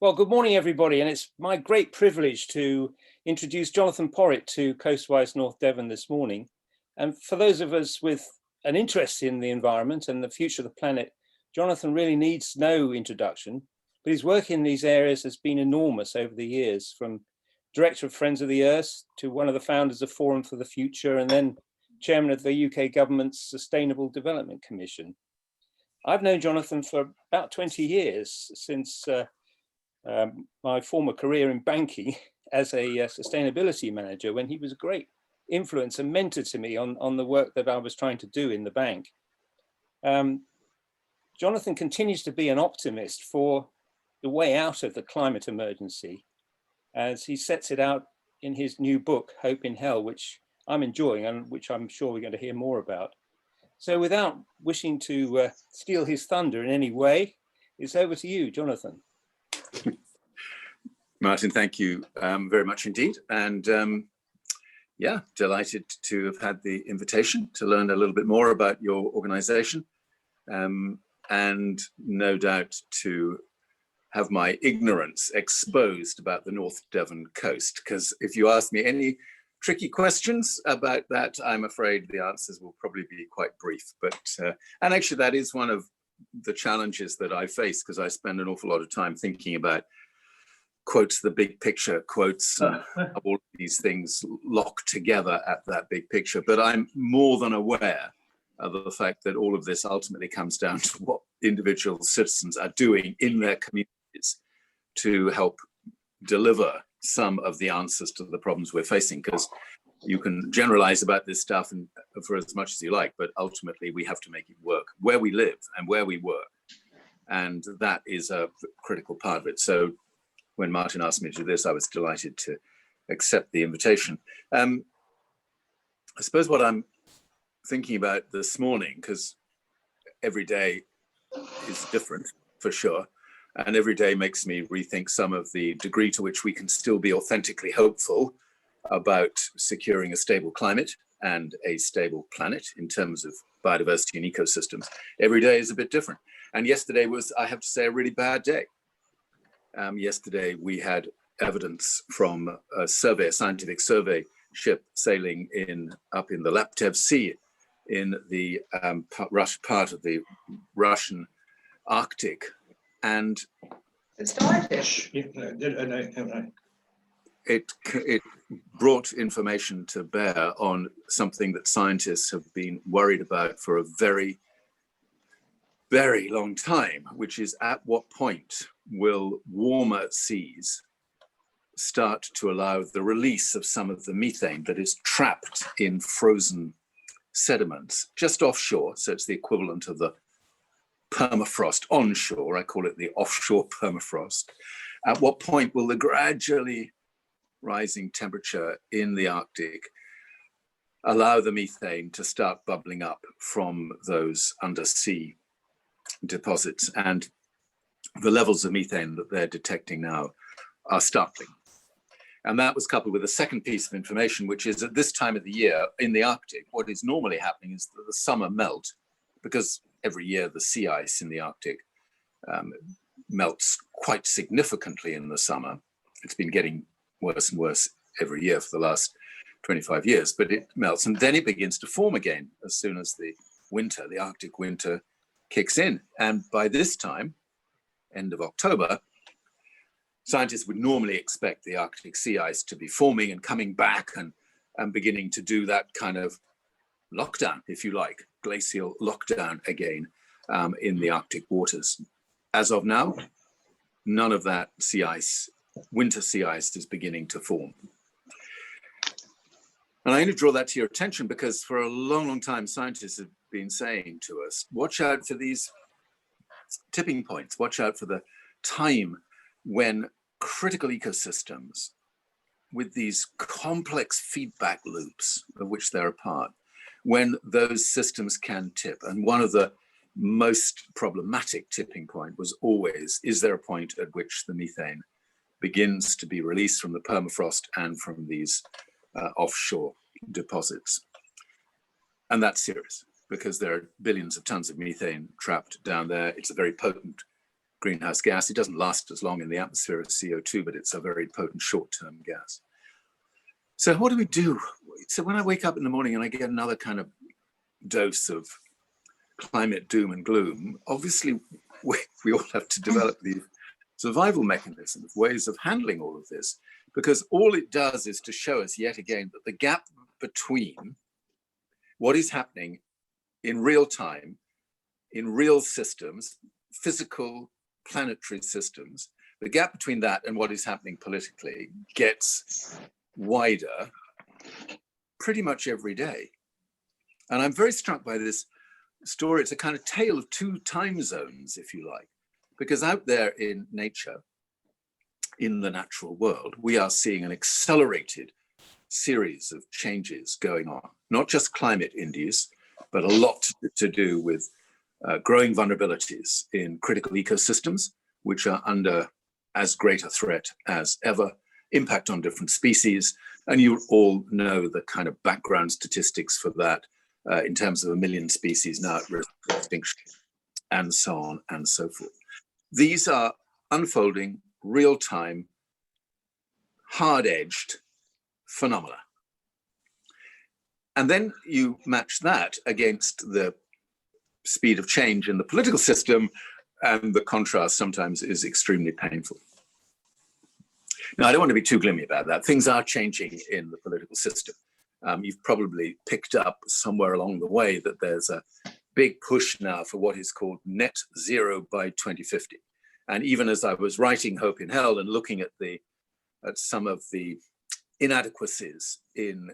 Well, good morning, everybody, and it's my great privilege to introduce Jonathon Porritt to Coastwise North Devon this morning. And for those of us with an interest in the environment and the future of the planet, Jonathon really needs no introduction, but his work in these areas has been enormous over the years, from Director of Friends of the Earth to one of the founders of Forum for the Future, and then Chairman of the UK Government's Sustainable Development Commission. I've known Jonathon for about 20 years, since my former career in banking as a sustainability manager, when he was a great influence and mentor to me on the work that I was trying to do in the bank. Jonathon continues to be an optimist for the way out of the climate emergency, as he sets it out in his new book, Hope in Hell, which I'm enjoying and which I'm sure we're going to hear more about. So without wishing to steal his thunder in any way, it's over to you, Jonathon. Martin, thank you very much indeed. And yeah, delighted to have had the invitation to learn a little bit more about your organization, and no doubt to have my ignorance exposed about the North Devon coast. Because if you ask me any tricky questions about that, I'm afraid the answers will probably be quite brief. But and actually that is one of the challenges that I face, because I spend an awful lot of time thinking about quotes, the big picture, quotes, all of these things locked together at that big picture. But I'm more than aware of the fact that all of this ultimately comes down to what individual citizens are doing in their communities to help deliver some of the answers to the problems we're facing. Because you can generalize about this stuff and for as much as you like, but ultimately we have to make it work where we live and where we work. And that is a critical part of it. So when Martin asked me to do this, I was delighted to accept the invitation. I suppose what I'm thinking about this morning, because every day is different for sure, and every day makes me rethink some of the degree to which we can still be authentically hopeful about securing a stable climate and a stable planet in terms of biodiversity and ecosystems. Every day is a bit different. And yesterday was, I have to say, a really bad day. Yesterday we had evidence from a scientific survey ship sailing up in the Laptev Sea in the part of the Russian Arctic, and it brought information to bear on something that scientists have been worried about for a very, very long time, which is at what point will warmer seas start to allow the release of some of the methane that is trapped in frozen sediments just offshore. So it's the equivalent of the permafrost onshore. I call it the offshore permafrost. At what point will the gradually rising temperature in the Arctic allow the methane to start bubbling up from those undersea deposits? And the levels of methane that they're detecting now are startling. And that was coupled with a second piece of information, which is at this time of the year in the Arctic, what is normally happening is that the summer melt, because every year the sea ice in the Arctic melts quite significantly in the summer. It's been getting worse and worse every year for the last 25 years, but it melts and then it begins to form again as soon as the winter, the Arctic winter, kicks in. And by this time, end of October, scientists would normally expect the Arctic sea ice to be forming and coming back and beginning to do that kind of lockdown, if you like, glacial lockdown again in the Arctic waters. As of now, none of that sea ice, winter sea ice, is beginning to form. And I only draw that to your attention because for a long, long time, scientists have been saying to us, watch out for these tipping points, watch out for the time when critical ecosystems with these complex feedback loops of which they're a part, when those systems can tip. And one of the most problematic tipping point was always, is there a point at which the methane begins to be released from the permafrost and from these offshore deposits? And that's serious because there are billions of tons of methane trapped down there. It's a very potent greenhouse gas. It doesn't last as long in the atmosphere as CO2, but it's a very potent short-term gas. So what do we do? So when I wake up in the morning and I get another kind of dose of climate doom and gloom, obviously we all have to develop these survival mechanisms, ways of handling all of this, because all it does is to show us yet again that the gap between what is happening in real time, in real systems, physical planetary systems, the gap between that and what is happening politically gets wider pretty much every day. And I'm very struck by this story. It's a kind of tale of two time zones, if you like, because out there in nature, in the natural world, we are seeing an accelerated series of changes going on, not just climate induced, but a lot to do with growing vulnerabilities in critical ecosystems, which are under as great a threat as ever, impact on different species. And you all know the kind of background statistics for that in terms of 1 million species now at risk of extinction, and so on and so forth. These are unfolding, real-time, hard-edged phenomena. And then you match that against the speed of change in the political system, and the contrast sometimes is extremely painful. Now, I don't want to be too gloomy about that. Things are changing in the political system. You've probably picked up somewhere along the way that there's a big push now for what is called net zero by 2050. And even as I was writing Hope in Hell and looking at some of the inadequacies in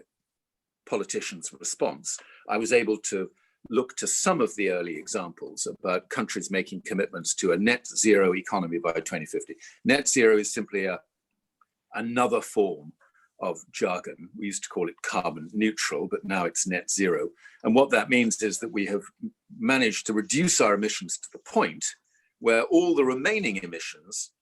politicians' response, I was able to look to some of the early examples about countries making commitments to a net zero economy by 2050. Net zero is simply another form of jargon. We used to call it carbon neutral, but now it's net zero. And what that means is that we have managed to reduce our emissions to the point where all the remaining emissions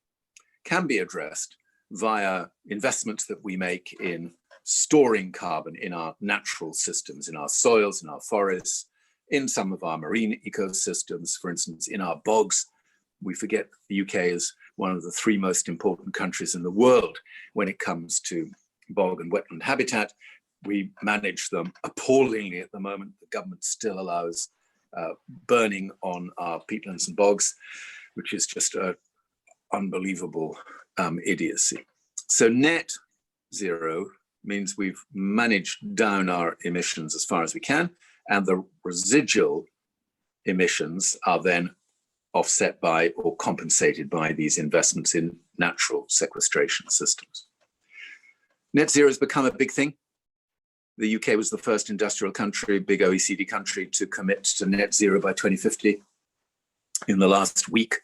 can be addressed via investments that we make in storing carbon in our natural systems, in our soils, in our forests, in some of our marine ecosystems, for instance, in our bogs. We forget the UK is one of the 3 most important countries in the world when it comes to bog and wetland habitat. We manage them appallingly at the moment. The government still allows burning on our peatlands and bogs, which is just an unbelievable idiocy. So net zero means we've managed down our emissions as far as we can, and the residual emissions are then offset by or compensated by these investments in natural sequestration systems. Net zero has become a big thing. The UK was the first industrial country, big OECD country, to commit to net zero by 2050. In the last week,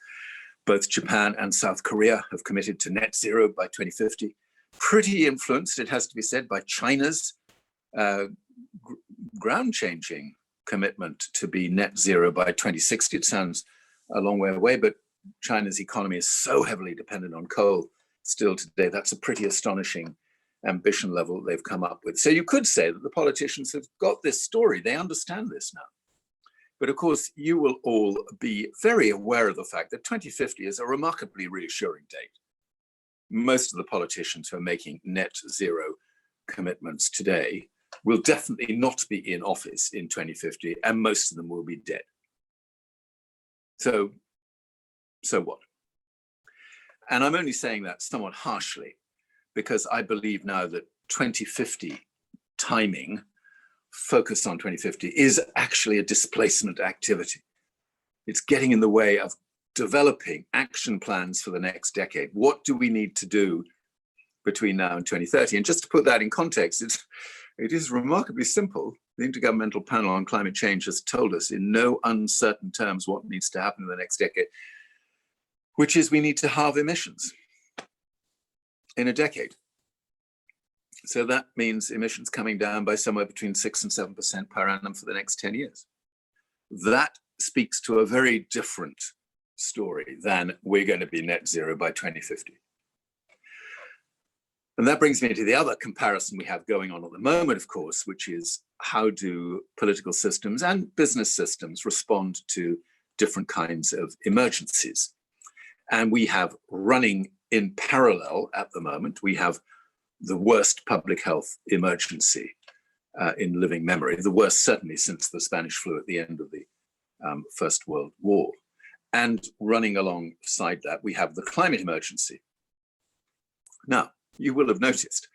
both Japan and South Korea have committed to net zero by 2050. Pretty influenced, it has to be said, by China's ground-changing commitment to be net zero by 2060. It sounds a long way away, but China's economy is so heavily dependent on coal still today. That's a pretty astonishing ambition level they've come up with. So you could say that the politicians have got this story. They understand this now. But of course, you will all be very aware of the fact that 2050 is a remarkably reassuring date. Most of the politicians who are making net zero commitments today will definitely not be in office in 2050, and most of them will be dead. So what? And I'm only saying that somewhat harshly, because I believe now that 2050 timing, focus on 2050, is actually a displacement activity. It's getting in the way of developing action plans for the next decade. What do we need to do between now and 2030? And just to put that in context, it is remarkably simple. The Intergovernmental Panel on Climate Change has told us in no uncertain terms what needs to happen in the next decade, which is we need to halve emissions in a decade. So that means emissions coming down by somewhere between 6 and 7% per annum for the next 10 years. That speaks to a very different story than we're going to be net zero by 2050. And that brings me to the other comparison we have going on at the moment, of course, which is how do political systems and business systems respond to different kinds of emergencies? And we have running in parallel at the moment, we have the worst public health emergency in living memory, the worst certainly since the Spanish flu at the end of the First World War. And running alongside that, we have the climate emergency. Now, you will have noticed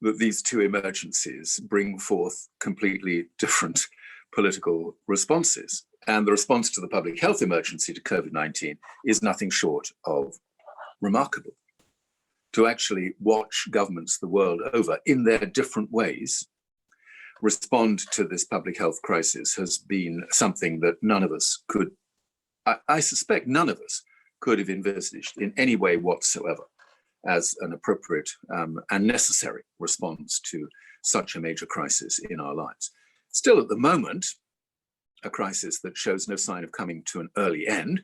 that these two emergencies bring forth completely different political responses. And the response to the public health emergency to COVID-19 is nothing short of remarkable. To actually watch governments the world over in their different ways respond to this public health crisis has been something that none of us could, I suspect none of us could have envisaged in any way whatsoever as an appropriate and necessary response to such a major crisis in our lives. Still at the moment, a crisis that shows no sign of coming to an early end.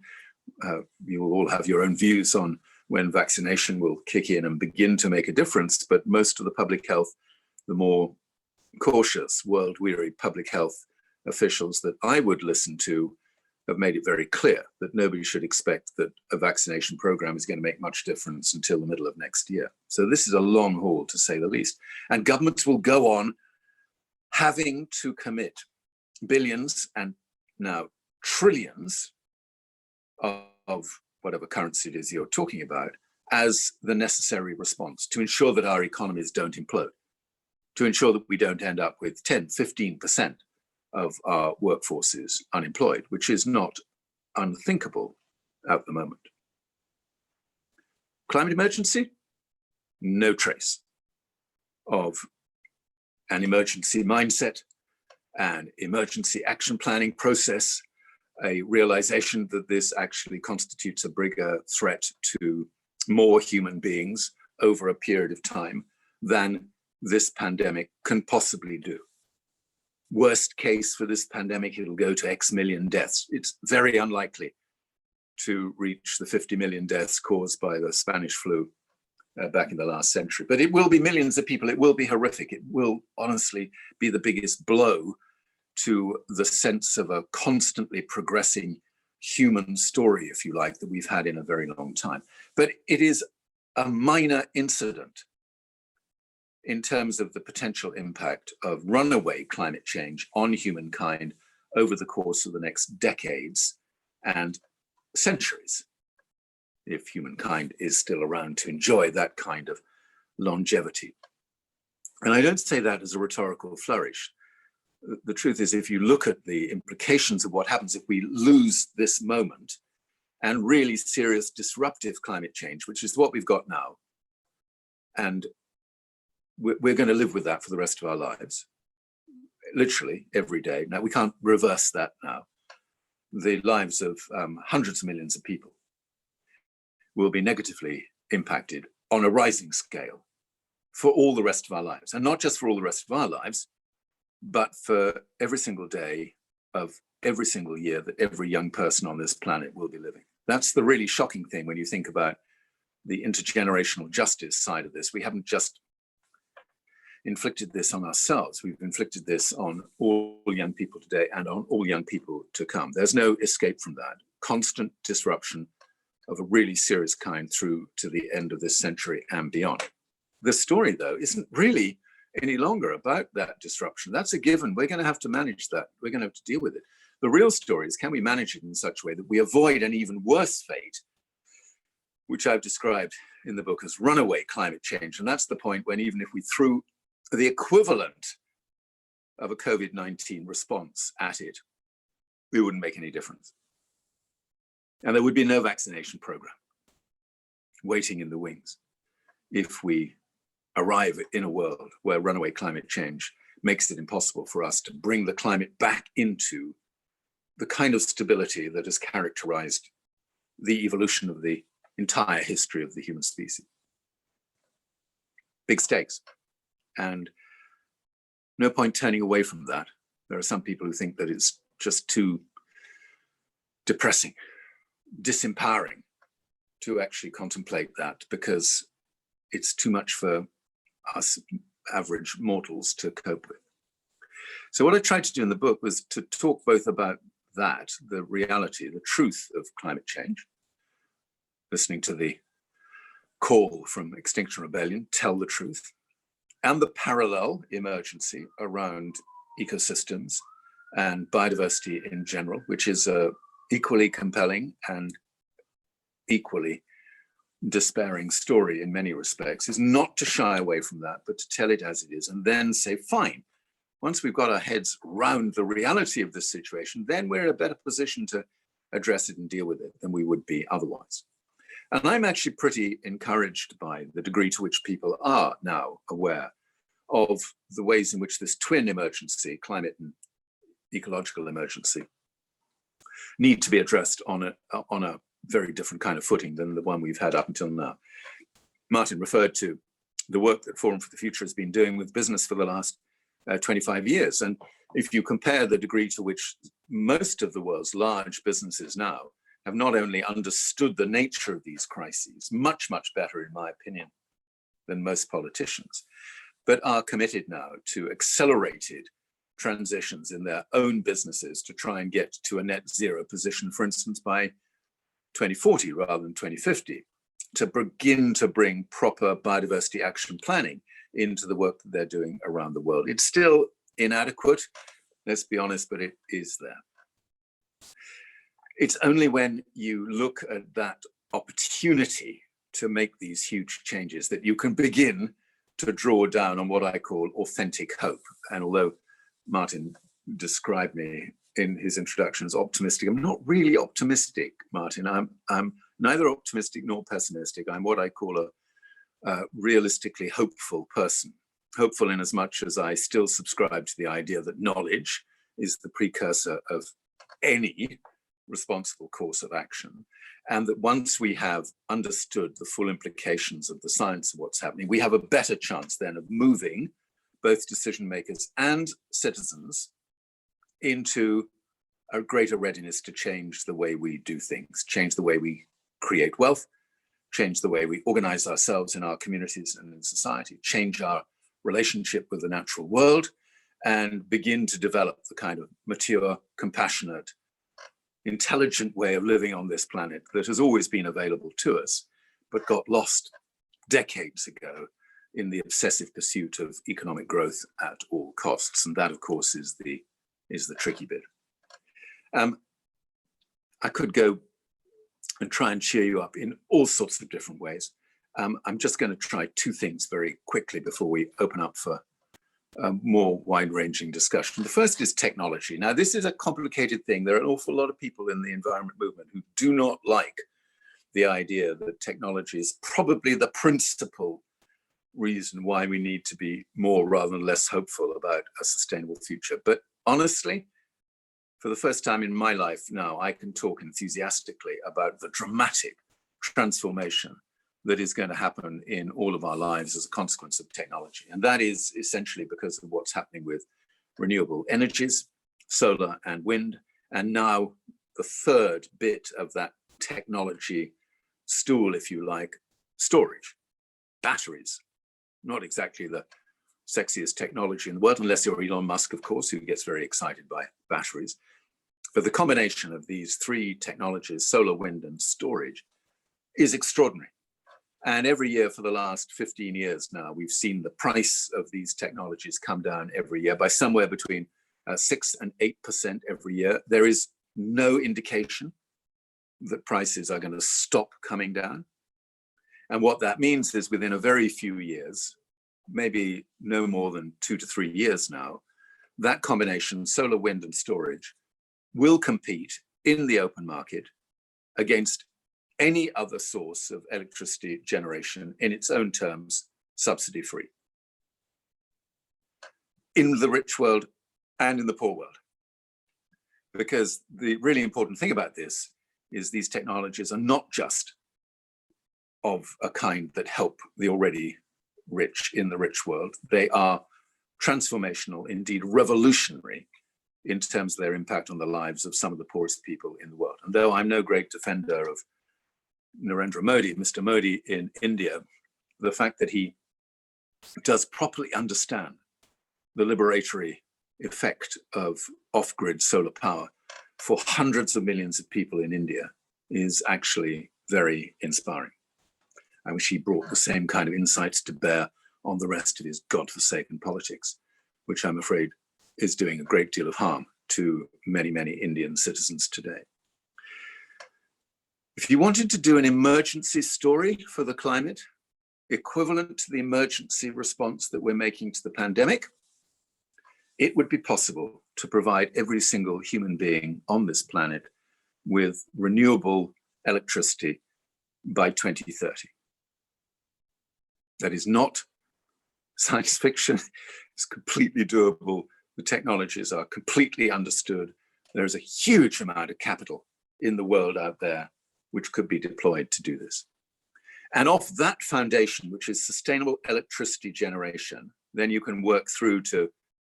You will all have your own views on when vaccination will kick in and begin to make a difference, but most of the public health, the more cautious, world-weary public health officials that I would listen to have made it very clear that nobody should expect that a vaccination program is going to make much difference until the middle of next year. So this is a long haul, to say the least. And governments will go on having to commit billions and now trillions of whatever currency it is you're talking about as the necessary response to ensure that our economies don't implode, to ensure that we don't end up with 10, 15% of our workforces unemployed, which is not unthinkable at the moment. Climate emergency, no trace of an emergency mindset, an emergency action planning process, a realization that this actually constitutes a bigger threat to more human beings over a period of time than this pandemic can possibly do. Worst case for this pandemic, it'll go to X million deaths. It's very unlikely to reach the 50 million deaths caused by the Spanish flu back in the last century. But it will be millions of people. It will be horrific. It will honestly be the biggest blow to the sense of a constantly progressing human story, if you like, that we've had in a very long time. But it is a minor incident in terms of the potential impact of runaway climate change on humankind over the course of the next decades and centuries, if humankind is still around to enjoy that kind of longevity. And I don't say that as a rhetorical flourish. The truth is, if you look at the implications of what happens if we lose this moment and really serious disruptive climate change, which is what we've got now, and we're going to live with that for the rest of our lives, literally every day. Now, we can't reverse that now. The lives of hundreds of millions of people will be negatively impacted on a rising scale for all the rest of our lives. And not just for all the rest of our lives, but for every single day of every single year that every young person on this planet will be living. That's the really shocking thing when you think about the intergenerational justice side of this. We haven't just inflicted this on ourselves, we've inflicted this on all young people today and on all young people to come. There's no escape from that. Constant disruption of a really serious kind through to the end of this century and beyond. The story, though, isn't really any longer about that disruption. That's a given. We're going to have to manage that. We're going to have to deal with it. The real story is, can we manage it in such a way that we avoid an even worse fate, which I've described in the book as runaway climate change. And that's the point when even if we threw the equivalent of a COVID-19 response at it, we wouldn't make any difference. And there would be no vaccination program waiting in the wings if we arrive in a world where runaway climate change makes it impossible for us to bring the climate back into the kind of stability that has characterized the evolution of the entire history of the human species. Big stakes. And no point turning away from that. There are some people who think that it's just too depressing, disempowering to actually contemplate that because it's too much for us average mortals to cope with. So what I tried to do in the book was to talk both about that, the reality, the truth of climate change, listening to the call from Extinction Rebellion, tell the truth, and the parallel emergency around ecosystems and biodiversity in general, which is equally compelling and equally despairing story in many respects, is not to shy away from that, but to tell it as it is, and then say, fine, once we've got our heads round the reality of this situation, then we're in a better position to address it and deal with it than we would be otherwise. And I'm actually pretty encouraged by the degree to which people are now aware of the ways in which this twin emergency, climate and ecological emergency, need to be addressed on a very different kind of footing than the one we've had up until now. Martin referred to the work that Forum for the Future has been doing with business for the last 25 years. And if you compare the degree to which most of the world's large businesses now have not only understood the nature of these crises, much, much better, in my opinion, than most politicians, but are committed now to accelerated transitions in their own businesses to try and get to a net zero position, for instance, by 2040 rather than 2050, to begin to bring proper biodiversity action planning into the work that they're doing around the world. It's still inadequate, let's be honest, but it is there. It's only when you look at that opportunity to make these huge changes that you can begin to draw down on what I call authentic hope. And although Martin described me in his introduction as optimistic, I'm not really optimistic, Martin. I'm neither optimistic nor pessimistic. I'm what I call a realistically hopeful person. Hopeful in as much as I still subscribe to the idea that knowledge is the precursor of any responsible course of action. And that once we have understood the full implications of the science of what's happening, we have a better chance then of moving both decision makers and citizens into a greater readiness to change the way we do things, change the way we create wealth, change the way we organize ourselves in our communities and in society, change our relationship with the natural world, and begin to develop the kind of mature, compassionate, intelligent way of living on this planet that has always been available to us, but got lost decades ago in the obsessive pursuit of economic growth at all costs. And that, of course, is the tricky bit. I could go and try and cheer you up in all sorts of different ways. I'm just going to try two things very quickly before we open up for more wide-ranging discussion. The first is technology. Now, this is a complicated thing. There are an awful lot of people in the environment movement who do not like the idea that technology is probably the principal reason why we need to be more rather than less hopeful about a sustainable future. But honestly, for the first time in my life now, I can talk enthusiastically about the dramatic transformation that is going to happen in all of our lives as a consequence of technology. And that is essentially because of what's happening with renewable energies, solar and wind, and now the third bit of that technology stool, if you like, storage, batteries. Not exactly the sexiest technology in the world, unless you're Elon Musk, of course, who gets very excited by batteries. But the combination of these three technologies, solar, wind, and storage, is extraordinary. And every year for the last 15 years now, we've seen the price of these technologies come down every year by somewhere between 6 and 8% every year. There is no indication that prices are going to stop coming down. And what that means is within a very few years, maybe no more than 2 to 3 years now, that combination, solar, wind, and storage, will compete in the open market against any other source of electricity generation, in its own terms, subsidy-free, in the rich world and in the poor world. Because the really important thing about this is these technologies are not just of a kind that help the already rich in the rich world. They are transformational, indeed revolutionary, in terms of their impact on the lives of some of the poorest people in the world. And though I'm no great defender of Narendra Modi, Mr. Modi in India, the fact that he does properly understand the liberatory effect of off-grid solar power for hundreds of millions of people in India is actually very inspiring. I wish he brought the same kind of insights to bear on the rest of his godforsaken politics, which I'm afraid is doing a great deal of harm to many, many Indian citizens today. If you wanted to do an emergency story for the climate, equivalent to the emergency response that we're making to the pandemic, it would be possible to provide every single human being on this planet with renewable electricity by 2030. That is not science fiction. It's completely doable. The technologies are completely understood. There's a huge amount of capital in the world out there which could be deployed to do this. And off that foundation, which is sustainable electricity generation, then you can work through to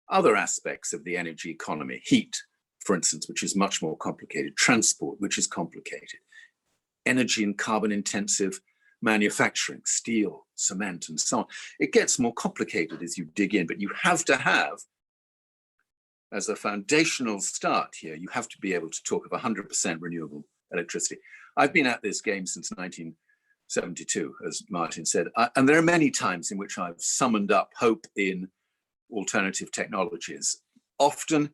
other aspects of the energy economy. Heat, for instance, which is much more complicated. Transport, which is complicated. Energy and carbon intensive manufacturing, steel, cement, and so on. It gets more complicated as you dig in, but you have to have, as a foundational start here, you have to be able to talk of 100% renewable electricity. I've been at this game since 1972, as Martin said, and there are many times in which I've summoned up hope in alternative technologies, often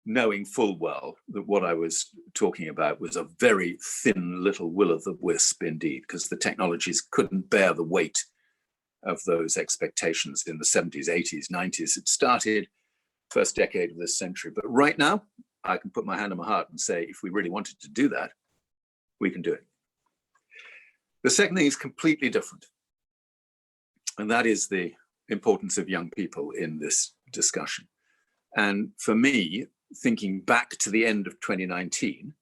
knowing full well that what I was talking about was a very thin little will-o'-the-wisp indeed, because the technologies couldn't bear the weight of those expectations in the 70s, 80s, 90s. It started first decade of this century. But right now, I can put my hand on my heart and say, if we really wanted to do that, we can do it. The second thing is completely different. And that is the importance of young people in this discussion. And for me, thinking back to the end of 2019,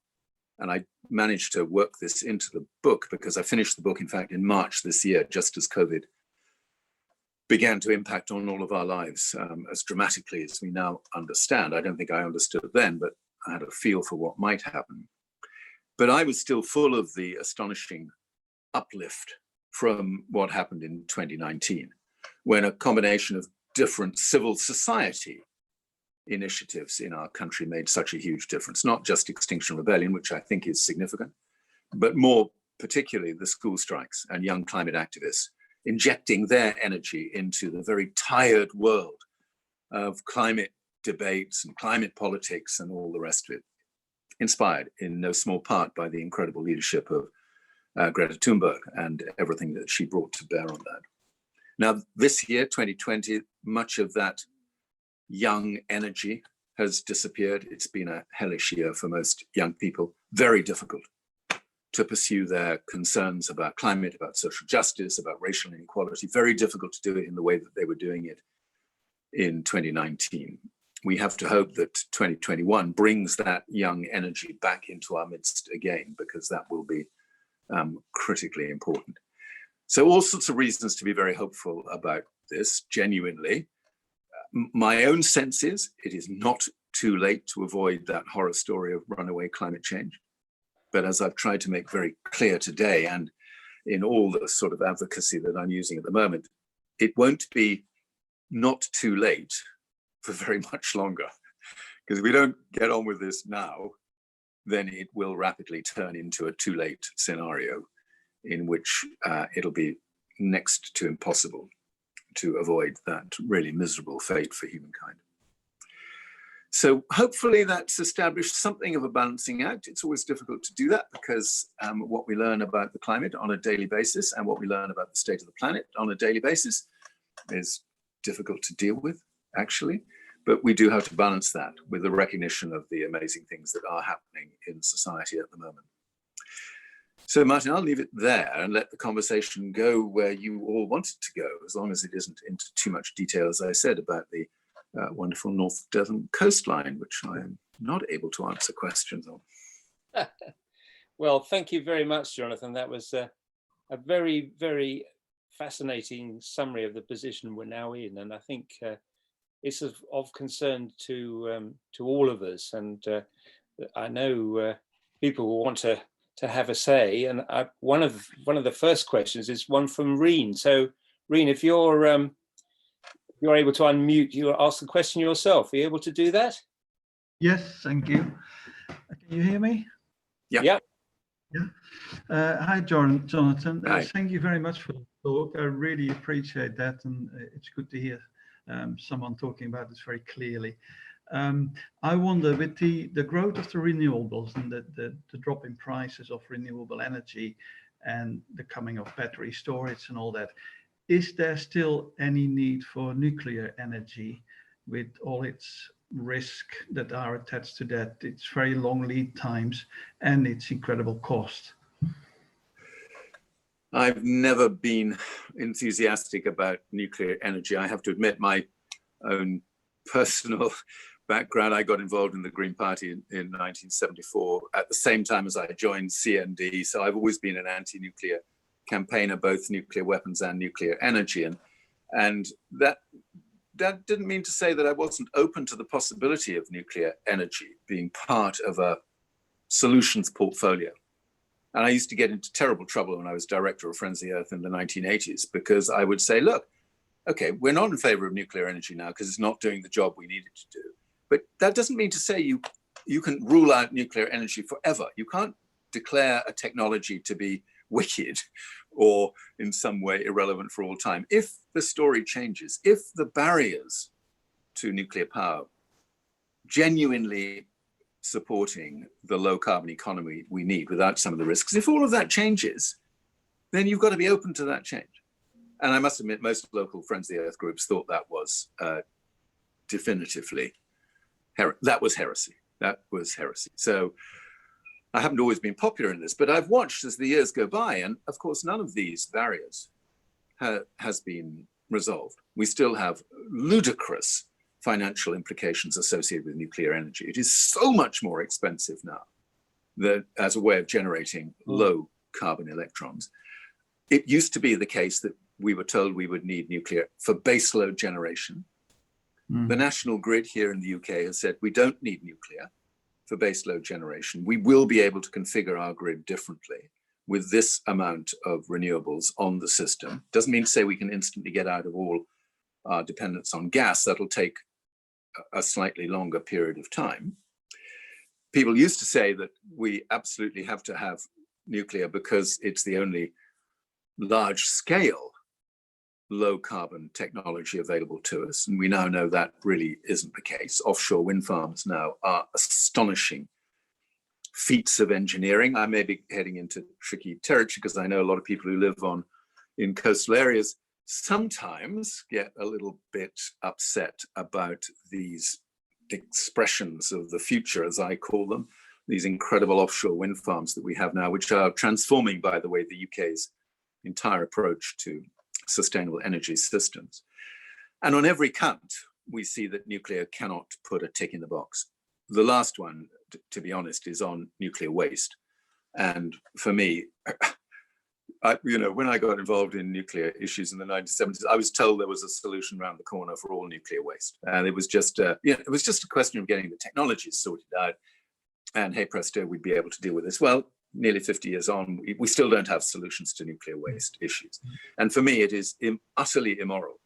and I managed to work this into the book because I finished the book, in fact, in March this year, just as COVID began to impact on all of our lives as dramatically as we now understand. I don't think I understood it then, but I had a feel for what might happen. But I was still full of the astonishing uplift from what happened in 2019, when a combination of different civil society initiatives in our country made such a huge difference, not just Extinction Rebellion, which I think is significant, but more particularly the school strikes and young climate activists injecting their energy into the very tired world of climate debates and climate politics and all the rest of it, inspired in no small part by the incredible leadership of Greta Thunberg and everything that she brought to bear on that. Now, this year, 2020, much of that young energy has disappeared. It's been a hellish year for most young people, very difficult to pursue their concerns about climate, about social justice, about racial inequality, very difficult to do it in the way that they were doing it in 2019. We have to hope that 2021 brings that young energy back into our midst again, because that will be critically important. So all sorts of reasons to be very hopeful about this, genuinely. My own sense is it is not too late to avoid that horror story of runaway climate change. But as I've tried to make very clear today, and in all the sort of advocacy that I'm using at the moment, it won't be not too late for very much longer. Because if we don't get on with this now, then it will rapidly turn into a too late scenario in which it'll be next to impossible to avoid that really miserable fate for humankind. So hopefully that's established something of a balancing act. It's always difficult to do that because what we learn about the climate on a daily basis and what we learn about the state of the planet on a daily basis is difficult to deal with, actually. But we do have to balance that with the recognition of the amazing things that are happening in society at the moment. So Martin, I'll leave it there and let the conversation go where you all want it to go, as long as it isn't into too much detail, as I said, about the wonderful North Devon coastline, which I am not able to answer questions on. Well, thank you very much, Jonathan. That was a very, very fascinating summary of the position we're now in. And I think it's of concern to all of us. And I know people will want to have a say. And one of the first questions is one from Reen. So Reen, if you're able to unmute, you ask the question yourself. Are you able to do that? Yes, thank you. Can you hear me? Yeah. Yep. Yeah. Hi, Jonathan. Hi. Thank you very much for the talk. I really appreciate that, and it's good to hear someone talking about this very clearly. I wonder, with the growth of the renewables and the drop in prices of renewable energy and the coming of battery storage and all that, is there still any need for nuclear energy with all its risk that are attached to that, its very long lead times and its incredible cost? I've never been enthusiastic about nuclear energy. I have to admit, my own personal background, I got involved in the Green Party in 1974 at the same time as I joined CND. So I've always been an anti-nuclear campaigner, both nuclear weapons and nuclear energy. And that didn't mean to say that I wasn't open to the possibility of nuclear energy being part of a solutions portfolio. And I used to get into terrible trouble when I was director of Friends of the Earth in the 1980s, because I would say, look, okay, we're not in favor of nuclear energy now because it's not doing the job we need it to do. But that doesn't mean to say you can rule out nuclear energy forever. You can't declare a technology to be wicked or in some way irrelevant for all time. If the story changes, if the barriers to nuclear power genuinely supporting the low carbon economy we need without some of the risks, if all of that changes, then you've got to be open to that change. And I must admit, most local Friends of the Earth groups thought that was definitively, that was heresy. That was heresy. So I haven't always been popular in this, but I've watched as the years go by, and of course, none of these barriers has been resolved. We still have ludicrous financial implications associated with nuclear energy. It is so much more expensive now that as a way of generating low carbon electrons. It used to be the case that we were told we would need nuclear for baseload generation. The national grid here in the UK has said we don't need nuclear for baseload generation. We will be able to configure our grid differently with this amount of renewables on the system. Doesn't mean to say we can instantly get out of all our dependence on gas. That'll take a slightly longer period of time. People used to say that we absolutely have to have nuclear because it's the only large scale low carbon technology available to us. And we now know that really isn't the case. Offshore wind farms now are astonishing feats of engineering. I may be heading into tricky territory because I know a lot of people who live in coastal areas sometimes get a little bit upset about these expressions of the future, as I call them, these incredible offshore wind farms that we have now, which are transforming, by the way, the UK's entire approach to sustainable energy systems. And on every count, we see that nuclear cannot put a tick in the box. The last one, to be honest, is on nuclear waste. And for me, when I got involved in nuclear issues in the 1970s, I was told there was a solution around the corner for all nuclear waste. And it was just a question of getting the technologies sorted out. And hey presto, we'd be able to deal with this. Well, nearly 50 years on, we still don't have solutions to nuclear waste issues. And for me, it is utterly immoral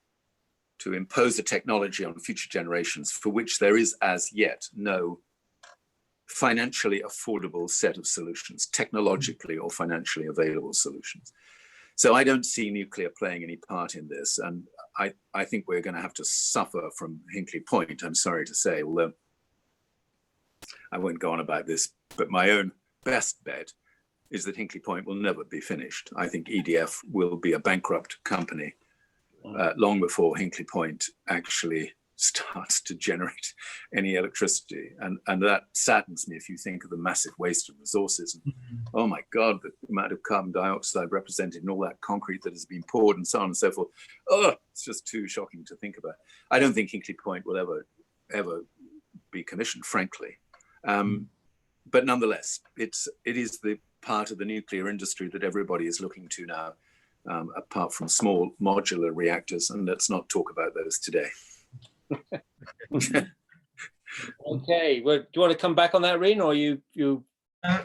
to impose a technology on future generations for which there is as yet no financially affordable set of solutions, technologically or financially available solutions. So I don't see nuclear playing any part in this. And I think we're going to have to suffer from Hinkley Point, I'm sorry to say, although I won't go on about this, but my own best bet is that Hinkley Point will never be finished. I think EDF will be a bankrupt company long before Hinkley Point actually starts to generate any electricity. And that saddens me if you think of the massive waste of resources. And, oh my God, the amount of carbon dioxide represented in all that concrete that has been poured and so on and so forth. Oh, it's just too shocking to think about. I don't think Hinkley Point will ever be commissioned, frankly. But nonetheless, it is the part of the nuclear industry that everybody is looking to now, apart from small modular reactors. And let's not talk about those today. Okay, well, do you want to come back on that, Reen, or you?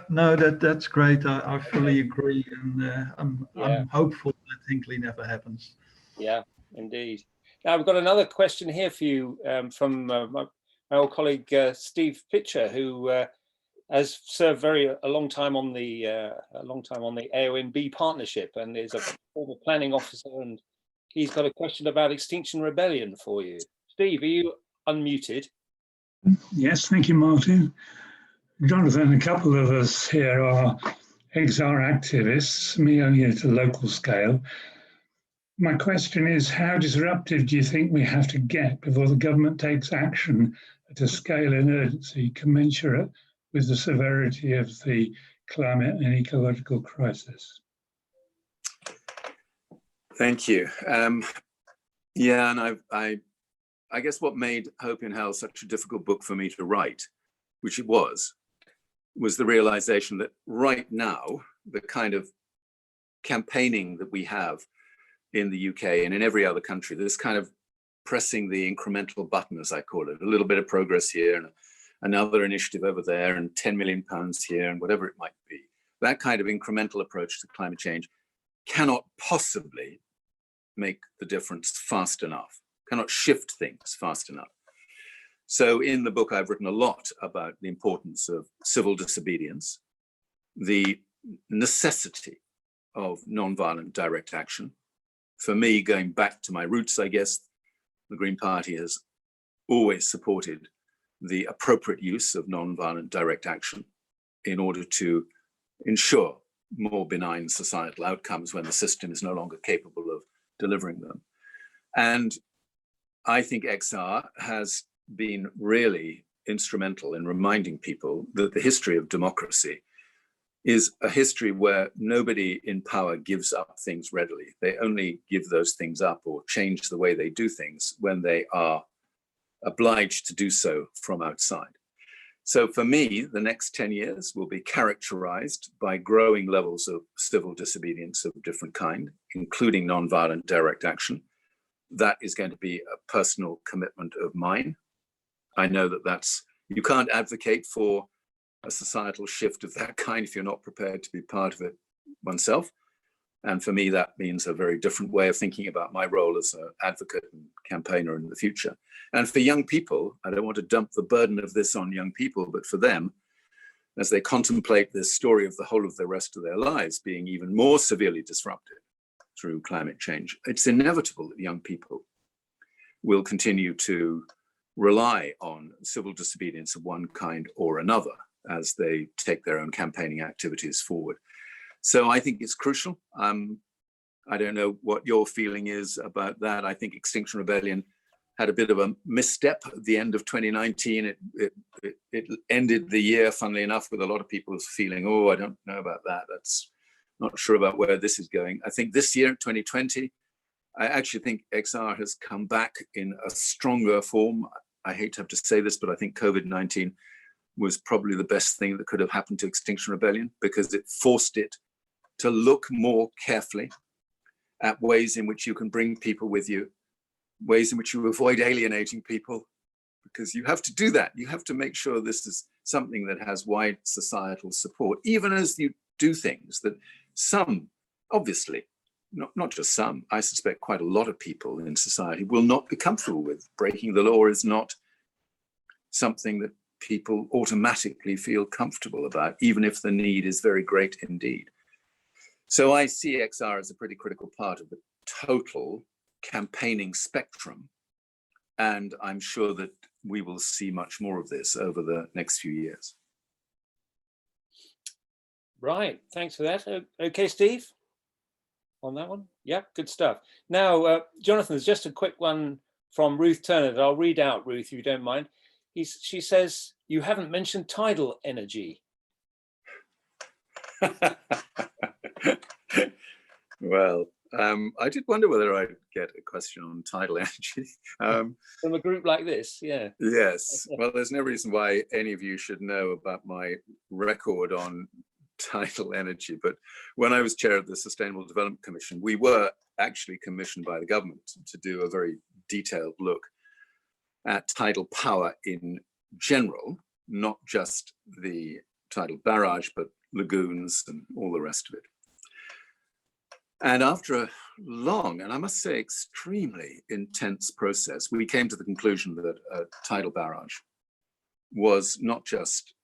No, that's great. I fully agree, and I'm hopeful that Hinkley never happens. Yeah, indeed. Now we've got another question here for you from my old colleague Steve Pitcher, who has served a long time on the AONB partnership, and is a former planning officer, and he's got a question about Extinction Rebellion for you. Steve, are you unmuted? Yes, thank you, Martin. Jonathan, a couple of us here are XR activists, me only at a local scale. My question is, how disruptive do you think we have to get before the government takes action at a scale and urgency commensurate with the severity of the climate and ecological crisis? Thank you. Yeah, and I guess what made Hope in Hell such a difficult book for me to write, which it was the realization that right now, the kind of campaigning that we have in the UK and in every other country, this kind of pressing the incremental button, as I call it, a little bit of progress here and another initiative over there and 10 million pounds here and whatever it might be. That kind of incremental approach to climate change cannot possibly make the difference fast enough, cannot shift things fast enough. So in the book, I've written a lot about the importance of civil disobedience, the necessity of nonviolent direct action. For me, going back to my roots, I guess, the Green Party has always supported the appropriate use of nonviolent direct action in order to ensure more benign societal outcomes when the system is no longer capable of delivering them. And I think XR has been really instrumental in reminding people that the history of democracy is a history where nobody in power gives up things readily. They only give those things up or change the way they do things when they are obliged to do so from outside. So for me, the next 10 years will be characterized by growing levels of civil disobedience of a different kind, including nonviolent direct action. That is going to be a personal commitment of mine. I know that you can't advocate for a societal shift of that kind if you're not prepared to be part of it oneself. And for me, that means a very different way of thinking about my role as an advocate and campaigner in the future. And for young people, I don't want to dump the burden of this on young people, but for them, as they contemplate this story of the whole of the rest of their lives being even more severely disrupted through climate change, it's inevitable that young people will continue to rely on civil disobedience of one kind or another as they take their own campaigning activities forward. So I think it's crucial. I don't know what your feeling is about that. I think Extinction Rebellion had a bit of a misstep at the end of 2019. It ended the year, funnily enough, with a lot of people feeling, oh, I don't know about that. That's not sure about where this is going. I think this year, 2020, I actually think XR has come back in a stronger form. I hate to have to say this, but I think COVID-19 was probably the best thing that could have happened to Extinction Rebellion, because it forced it to look more carefully at ways in which you can bring people with you, ways in which you avoid alienating people, because you have to do that. You have to make sure this is something that has wide societal support, even as you do things that some, obviously, not just some, I suspect quite a lot of people in society will not be comfortable with. Breaking the law is not something that people automatically feel comfortable about, even if the need is very great indeed. So I see XR as a pretty critical part of the total campaigning spectrum. And I'm sure that we will see much more of this over the next few years. Right, thanks for that. Okay, Steve, on that one? Yeah, good stuff. Now, Jonathan, there's just a quick one from Ruth Turner that I'll read out, Ruth, if you don't mind. She says, you haven't mentioned tidal energy. Well, I did wonder whether I'd get a question on tidal energy. From a group like this, yeah. Yes, well, there's no reason why any of you should know about my record on tidal energy, but when I was chair of the Sustainable Development Commission, we were actually commissioned by the government to do a very detailed look at tidal power in general, not just the tidal barrage, but lagoons and all the rest of it. And after a long, and I must say extremely intense process, we came to the conclusion that a tidal barrage was not just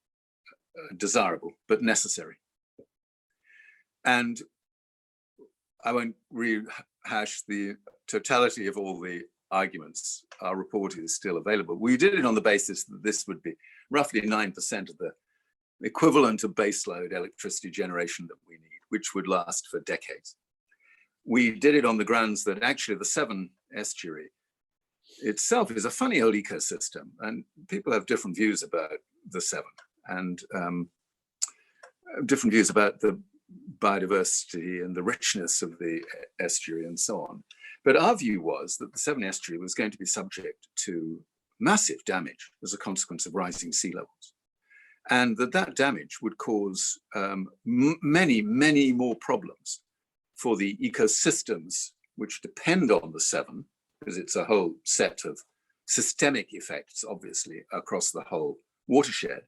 desirable, but necessary. And I won't rehash the totality of all the arguments. Our report is still available. We did it on the basis that this would be roughly 9% of the equivalent of baseload electricity generation that we need, which would last for decades. We did it on the grounds that actually the Severn estuary itself is a funny old ecosystem, and people have different views about the Severn and different views about the biodiversity and the richness of the estuary and so on. But our view was that the Severn estuary was going to be subject to massive damage as a consequence of rising sea levels, and that damage would cause many, many more problems for the ecosystems which depend on the Severn, because it's a whole set of systemic effects, obviously, across the whole watershed.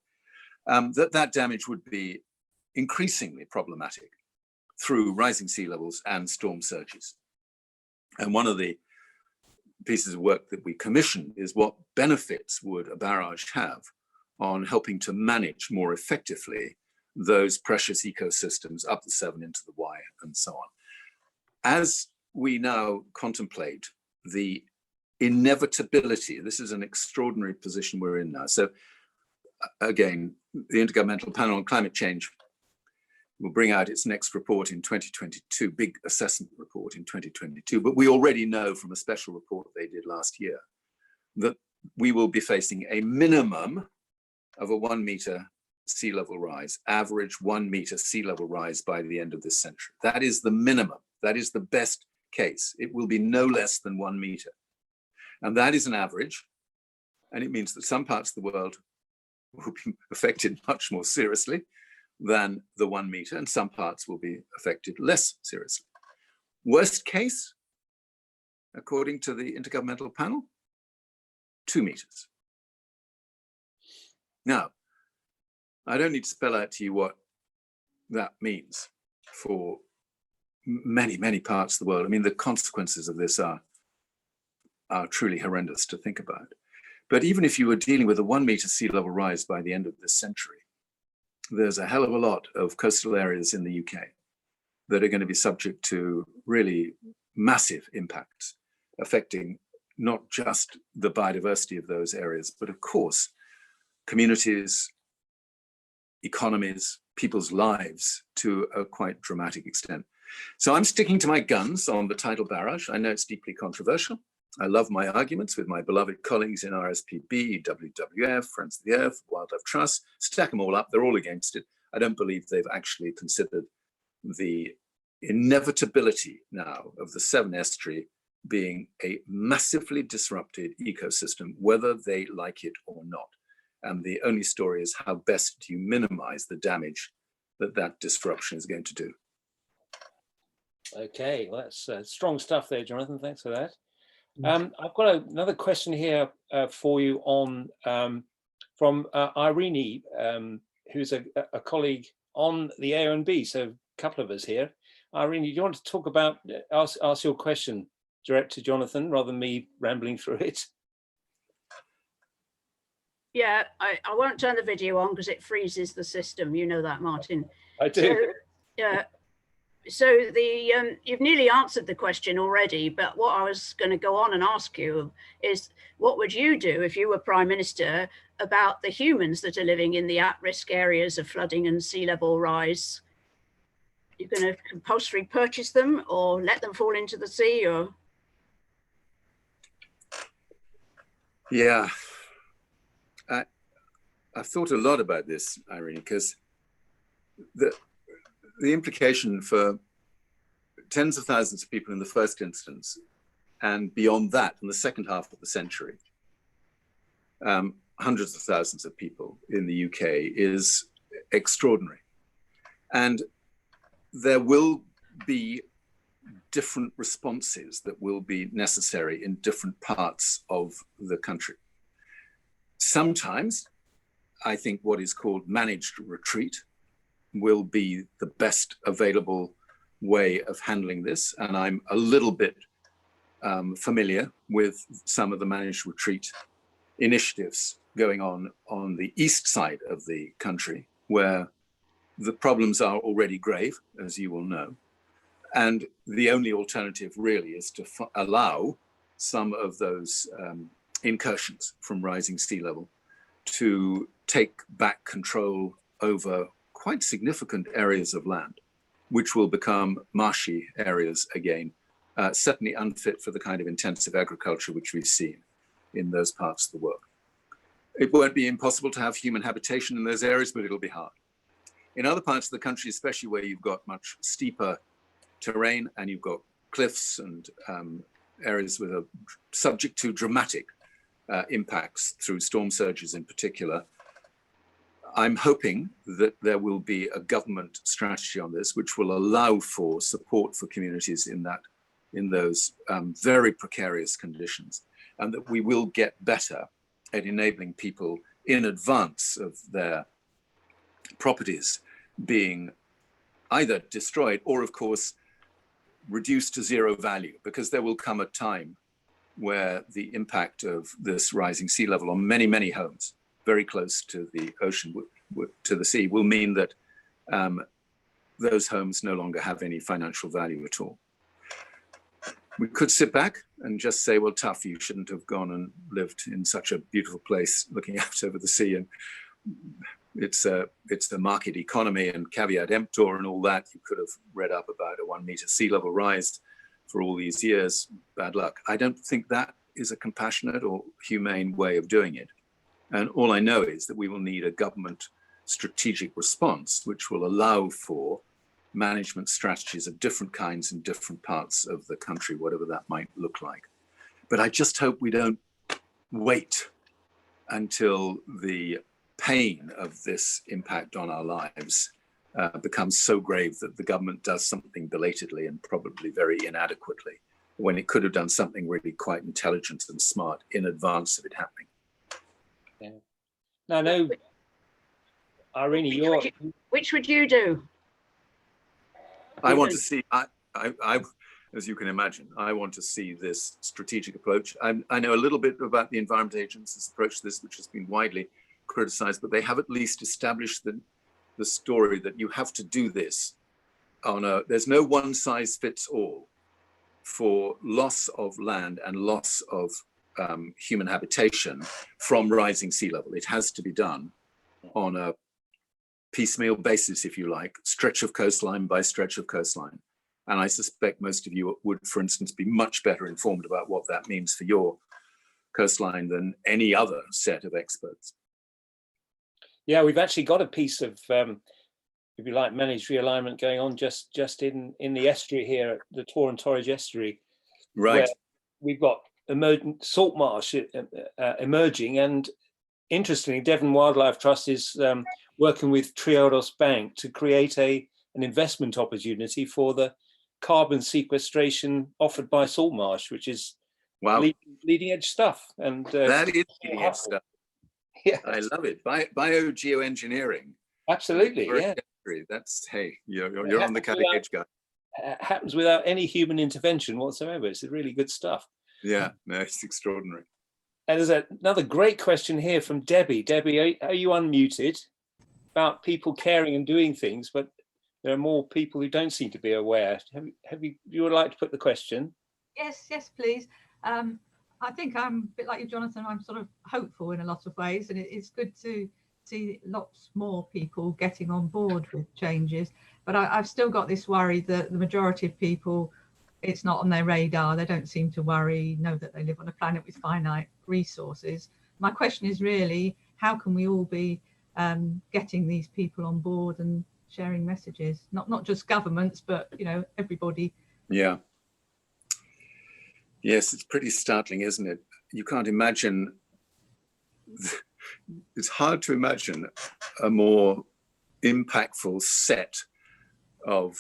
That damage would be increasingly problematic through rising sea levels and storm surges. And one of the pieces of work that we commissioned is what benefits would a barrage have on helping to manage more effectively those precious ecosystems up the Severn into the Wye and so on. As we now contemplate the inevitability, this is an extraordinary position we're in now. So again, the Intergovernmental Panel on Climate Change will bring out its next report in 2022, big assessment report in 2022. But we already know from a special report they did last year that we will be facing a minimum of a 1 meter sea level rise, average 1 meter sea level rise by the end of this century. That is the minimum. That is the best case. It will be no less than 1 meter. And that is an average. And it means that some parts of the world will be affected much more seriously than the 1 meter, and some parts will be affected less seriously. Worst case, according to the Intergovernmental Panel, 2 meters. Now, I don't need to spell out to you what that means for many, many parts of the world. I mean, the consequences of this are truly horrendous to think about. But even if you were dealing with a 1 meter sea level rise by the end of this century, there's a hell of a lot of coastal areas in the UK that are going to be subject to really massive impacts, affecting not just the biodiversity of those areas, but of course, communities, economies, people's lives to a quite dramatic extent. So I'm sticking to my guns on the tidal barrage. I know it's deeply controversial. I love my arguments with my beloved colleagues in RSPB, WWF, Friends of the Earth, Wildlife Trust. Stack them all up, they're all against it. I don't believe they've actually considered the inevitability now of the Severn estuary being a massively disrupted ecosystem, whether they like it or not. And the only story is how best do you minimize the damage that that disruption is going to do. Okay, well, that's strong stuff there, Jonathan. Thanks for that. I've got another question here for you on from Irene, who's a colleague on the AONB. So a couple of us here. Irene, do you want to talk about, ask your question direct to Jonathan rather than me rambling through it? Yeah, I won't turn the video on because it freezes the system. You know that, Martin. I do. So, yeah. So you've nearly answered the question already, but what I was going to go on and ask you is, what would you do if you were Prime Minister about the humans that are living in the at-risk areas of flooding and sea level rise? You're going to compulsory purchase them or let them fall into the sea, or? Yeah, I've thought a lot about this, Irene, because the implication for tens of thousands of people in the first instance, and beyond that, in the second half of the century, hundreds of thousands of people in the UK is extraordinary. And there will be different responses that will be necessary in different parts of the country. Sometimes, I think what is called managed retreat will be the best available way of handling this. And I'm a little bit familiar with some of the managed retreat initiatives going on the east side of the country, where the problems are already grave, as you will know. And the only alternative really is to allow some of those incursions from rising sea level to take back control over quite significant areas of land, which will become marshy areas again, certainly unfit for the kind of intensive agriculture which we've seen in those parts of the world. It won't be impossible to have human habitation in those areas, but it'll be hard. In other parts of the country, especially where you've got much steeper terrain and you've got cliffs and areas that are subject to dramatic impacts through storm surges in particular, I'm hoping that there will be a government strategy on this, which will allow for support for communities in those very precarious conditions, and that we will get better at enabling people in advance of their properties being either destroyed or, of course, reduced to zero value, because there will come a time where the impact of this rising sea level on many, many homes very close to the ocean, to the sea, will mean that those homes no longer have any financial value at all. We could sit back and just say, well, tough, you shouldn't have gone and lived in such a beautiful place looking out over the sea, and it's the market economy and caveat emptor and all that. You could have read up about a 1 meter sea level rise for all these years. Bad luck. I don't think that is a compassionate or humane way of doing it. And all I know is that we will need a government strategic response, which will allow for management strategies of different kinds in different parts of the country, whatever that might look like. But I just hope we don't wait until the pain of this impact on our lives becomes so grave that the government does something belatedly and probably very inadequately, when it could have done something really quite intelligent and smart in advance of it happening. Yeah. No, Irene, which would you do? I want to see, as you can imagine, I want to see this strategic approach. I know a little bit about the Environment Agency's approach to this, which has been widely criticized, but they have at least established the story that you have to do this there's no one size fits all for loss of land and loss of human habitation from rising sea level. It has to be done on a piecemeal basis, if you like, stretch of coastline by stretch of coastline. And I suspect most of you would, for instance, be much better informed about what that means for your coastline than any other set of experts. Yeah, we've actually got a piece of, if you like, managed realignment going on just in the estuary here at the Tor and Torridge estuary. Right. We've got salt marsh emerging, and interestingly, Devon Wildlife Trust is working with Triodos Bank to create an investment opportunity for the carbon sequestration offered by salt marsh, which is wow, leading edge stuff. And that is leading edge stuff. Yeah, I love it. Biogeoengineering. Absolutely, yeah. That's, hey, you're on the cutting edge, guy. Happens without any human intervention whatsoever. It's really good stuff. Yeah, no, it's extraordinary. And there's another great question here from Debbie. Debbie, are you unmuted? About people caring and doing things, but there are more people who don't seem to be aware. You would like to put the question? Yes, please. I think I'm a bit like you, Jonathan. I'm sort of hopeful in a lot of ways, and it's good to see lots more people getting on board with changes. But I've still got this worry that the majority of people, it's not on their radar. They don't seem to know that they live on a planet with finite resources. My question is really, how can we all be getting these people on board and sharing messages? Not just governments, but everybody. Yeah. Yes, it's pretty startling, isn't it? You can't imagine. It's hard to imagine a more impactful set of